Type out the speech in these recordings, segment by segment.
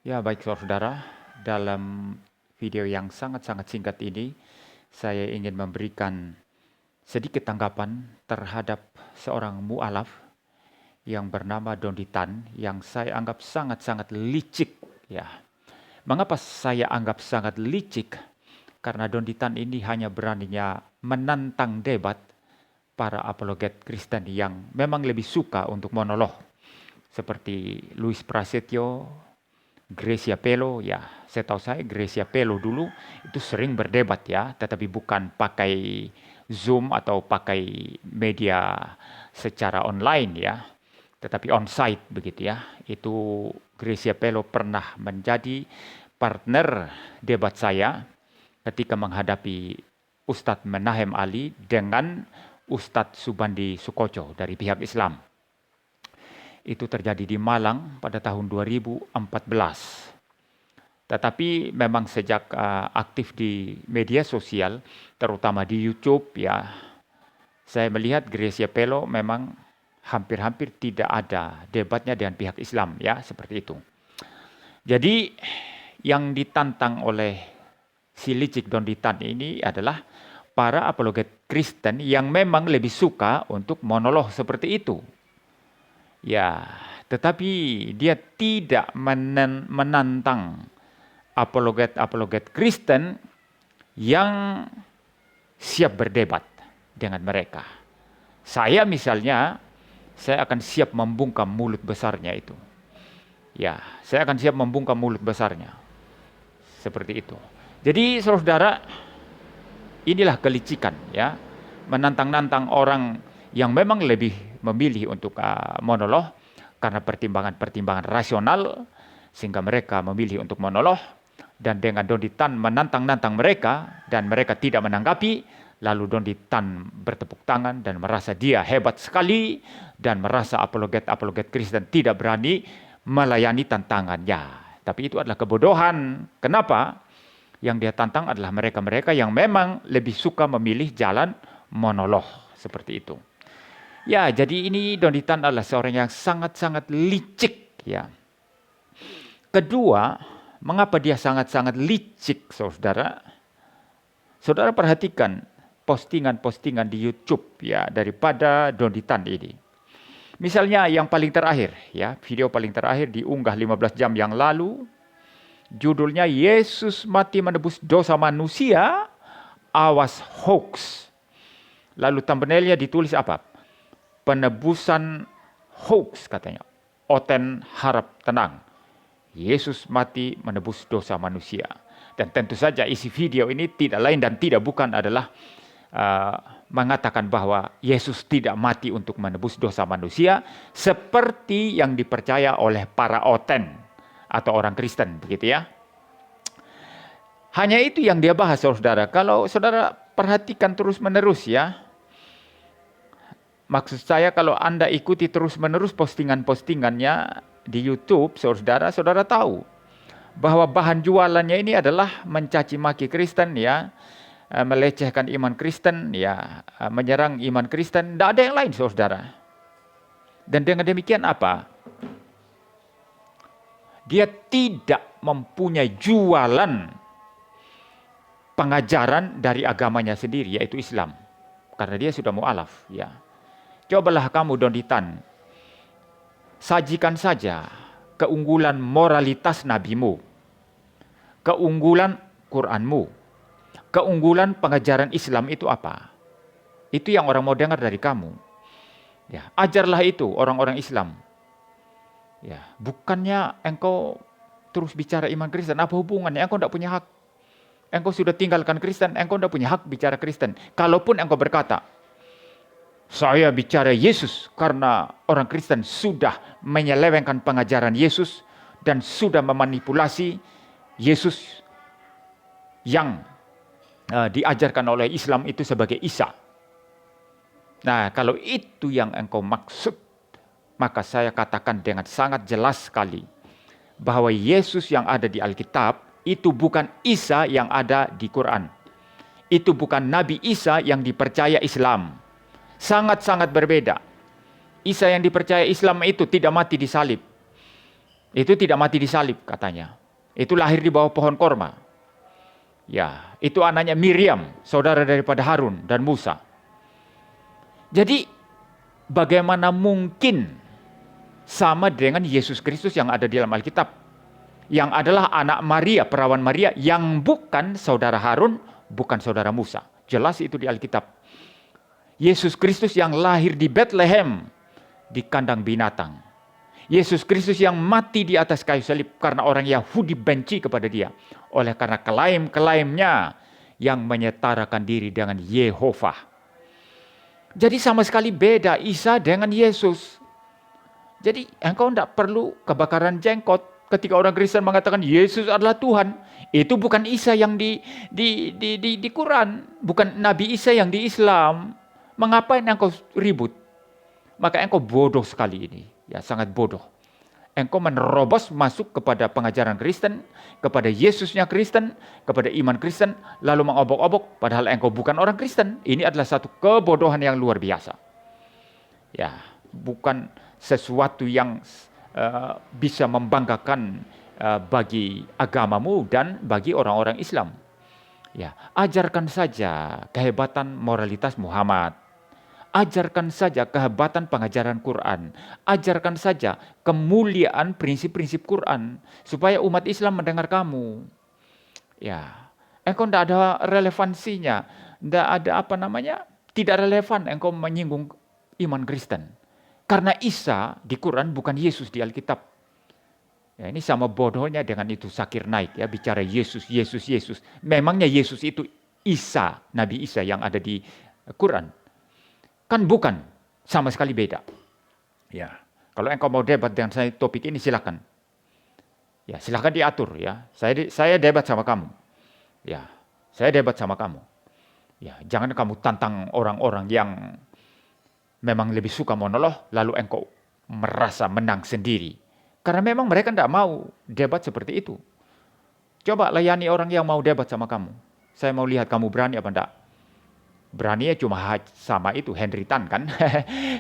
Ya, baik saudara, dalam video yang sangat-sangat singkat ini, saya ingin memberikan sedikit tanggapan terhadap seorang mu'alaf yang bernama Dondi Tan, yang saya anggap sangat-sangat licik. Ya, mengapa saya anggap sangat licik? Karena Dondi Tan ini hanya beraninya menantang debat para apologet Kristen yang memang lebih suka untuk monolog. Seperti Louis Prasetyo, Gracia Pelo, ya saya tahu saya Gracia Pelo dulu itu sering berdebat ya, tetapi bukan pakai Zoom atau pakai media secara online ya, tetapi on-site begitu ya. Itu Gracia Pelo pernah menjadi partner debat saya ketika menghadapi Ustadz Menahem Ali dengan Ustadz Subandi Sukoco dari pihak Islam. Itu terjadi di Malang pada tahun 2014. Tetapi memang sejak aktif di media sosial, terutama di YouTube ya, saya melihat Gracia Pelo memang hampir-hampir tidak ada debatnya dengan pihak Islam ya, seperti itu. Jadi yang ditantang oleh si licik Dondi Tan ini adalah para apologet Kristen yang memang lebih suka untuk monolog seperti itu. Ya, tetapi dia tidak menantang apologet-apologet Kristen yang siap berdebat dengan mereka. Saya misalnya, saya akan siap membungkam mulut besarnya itu. Ya, saya akan siap membungkam mulut besarnya. Seperti itu. Jadi saudara, inilah kelicikan ya, menantang-nantang orang yang memang lebih memilih untuk monolog karena pertimbangan-pertimbangan rasional, sehingga mereka memilih untuk monolog. Dan dengan Dondi Tan menantang-nantang mereka dan mereka tidak menanggapi, lalu Dondi Tan bertepuk tangan dan merasa dia hebat sekali dan merasa apologet-apologet Kristen tidak berani melayani tantangannya. Tapi itu adalah kebodohan. Kenapa? Yang dia tantang adalah mereka-mereka yang memang lebih suka memilih jalan monolog seperti itu. Ya, jadi ini Dondi Tan adalah seorang yang sangat-sangat licik ya. Kedua, mengapa dia sangat-sangat licik, saudara? Saudara perhatikan postingan-postingan di YouTube ya daripada Dondi Tan ini. Misalnya yang paling terakhir ya, video paling terakhir diunggah 15 jam yang lalu. Judulnya Yesus mati menebus dosa manusia, awas hoax. Lalu thumbnailnya ditulis apa? Penebusan hoax katanya. Oten harap tenang. Yesus mati menebus dosa manusia. Dan tentu saja isi video ini tidak lain dan tidak bukan adalah mengatakan bahwa Yesus tidak mati untuk menebus dosa manusia seperti yang dipercaya oleh para oten atau orang Kristen begitu ya. Hanya itu yang dia bahas saudara. Kalau saudara perhatikan terus-menerus ya. Maksud saya kalau Anda ikuti terus-menerus postingan-postingannya di YouTube, saudara tahu bahwa bahan jualannya ini adalah mencaci maki Kristen ya, melecehkan iman Kristen ya, menyerang iman Kristen. Tidak ada yang lain saudara. Dan dengan demikian apa? Dia tidak mempunyai jualan pengajaran dari agamanya sendiri, yaitu Islam. Karena dia sudah mu'alaf ya. Cobalah kamu Dondi Tan, sajikan saja keunggulan moralitas nabimu, keunggulan Quranmu, keunggulan pengajaran Islam itu apa? Itu yang orang mau dengar dari kamu. Ya, ajarlah itu orang-orang Islam. Ya, bukannya engkau terus bicara iman Kristen, apa hubungannya? Engkau tidak punya hak. Engkau sudah tinggalkan Kristen, engkau tidak punya hak bicara Kristen. Kalaupun engkau berkata, saya bicara Yesus karena orang Kristen sudah menyelewengkan pengajaran Yesus dan sudah memanipulasi Yesus yang diajarkan oleh Islam itu sebagai Isa. Nah, kalau itu yang engkau maksud, maka saya katakan dengan sangat jelas sekali bahwa Yesus yang ada di Alkitab itu bukan Isa yang ada di Quran. Itu bukan Nabi Isa yang dipercaya Islam. Sangat-sangat berbeda. Isa yang dipercaya Islam itu tidak mati di salib. Itu tidak mati di salib katanya. Itu lahir di bawah pohon korma. Ya, itu anaknya Miriam, saudara daripada Harun dan Musa. Jadi bagaimana mungkin sama dengan Yesus Kristus yang ada di dalam Alkitab, yang adalah anak Maria, perawan Maria, yang bukan saudara Harun, bukan saudara Musa. Jelas itu di Alkitab. Yesus Kristus yang lahir di Bethlehem, di kandang binatang. Yesus Kristus yang mati di atas kayu salib karena orang Yahudi benci kepada dia. Oleh karena klaim-klaimnya yang menyetarakan diri dengan Yehova. Jadi sama sekali beda Isa dengan Yesus. Jadi engkau tidak perlu kebakaran jenggot ketika orang Kristen mengatakan Yesus adalah Tuhan. Itu bukan Isa yang di Quran. Bukan Nabi Isa yang di Islam. Mengapa engkau ribut? Maka engkau bodoh sekali ini. Ya, sangat bodoh. Engkau menerobos masuk kepada pengajaran Kristen, kepada Yesusnya Kristen, kepada iman Kristen, lalu mengobok-obok, padahal engkau bukan orang Kristen. Ini adalah satu kebodohan yang luar biasa. Ya, bukan sesuatu yang bisa membanggakan bagi agamamu dan bagi orang-orang Islam. Ya, ajarkan saja kehebatan moralitas Muhammad. Ajarkan saja kehebatan pengajaran Quran. Ajarkan saja kemuliaan prinsip-prinsip Quran. Supaya umat Islam mendengar kamu. Ya, engkau tidak ada relevansinya. Tidak ada tidak relevan engkau menyinggung iman Kristen. Karena Isa di Quran bukan Yesus di Alkitab. Ya, ini sama bodohnya dengan itu Zakir Naik. Ya, bicara Yesus, Yesus, Yesus. Memangnya Yesus itu Isa, Nabi Isa yang ada di Quran. Kan bukan, sama sekali beda. Ya, kalau engkau mau debat dengan saya topik ini silakan. Ya, silakan diatur ya. Saya debat sama kamu. Ya, saya debat sama kamu. Ya, jangan kamu tantang orang-orang yang memang lebih suka monolog lalu engkau merasa menang sendiri. Karena memang mereka tidak mau debat seperti itu. Coba layani orang yang mau debat sama kamu. Saya mau lihat kamu berani apa enggak. Beraninya cuma sama itu Henry Tan kan.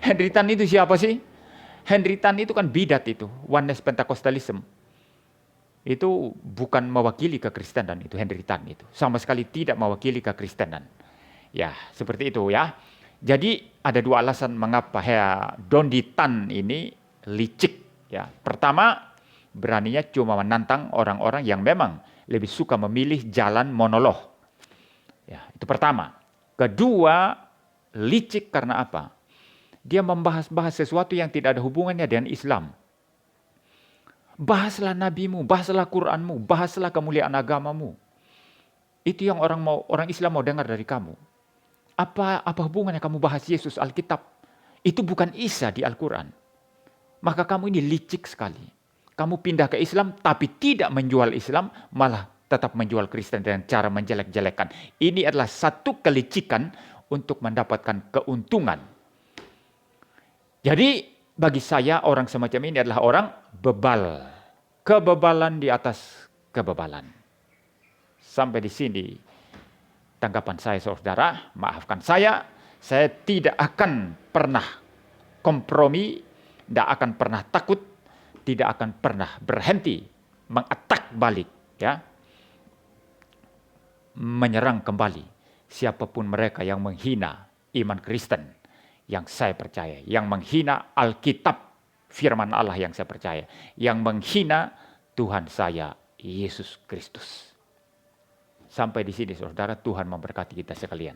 Henry Tan itu siapa sih? Henry Tan itu kan bidat itu, Oneness Pentecostalism. Itu bukan mewakili kekristenan itu Henry Tan itu. Sama sekali tidak mewakili kekristenan. Ya, seperti itu ya. Jadi ada dua alasan mengapa Dondi Tan ini licik ya. Pertama, beraninya cuma menantang orang-orang yang memang lebih suka memilih jalan monolog. Ya, itu pertama. Kedua, licik karena apa? Dia membahas-bahas sesuatu yang tidak ada hubungannya dengan Islam. Bahaslah nabimu, bahaslah Quranmu, bahaslah kemuliaan agamamu. Itu yang orang Islam mau dengar dari kamu. Apa hubungannya kamu bahas Yesus Alkitab? Itu bukan Isa di Al-Quran. Maka kamu ini licik sekali. Kamu pindah ke Islam tapi tidak menjual Islam, malah tetap menjual Kristen dengan cara menjelek-jelekan. Ini adalah satu kelicikan untuk mendapatkan keuntungan. Jadi bagi saya orang semacam ini adalah orang bebal. Kebebalan di atas kebebalan. Sampai di sini tanggapan saya saudara. Maafkan saya tidak akan pernah kompromi, tidak akan pernah takut, tidak akan pernah berhenti mengatak balik. Ya. Menyerang kembali siapapun mereka yang menghina iman Kristen yang saya percaya, yang menghina Alkitab firman Allah yang saya percaya, yang menghina Tuhan saya Yesus Kristus. Sampai di sini saudara, Tuhan memberkati kita sekalian.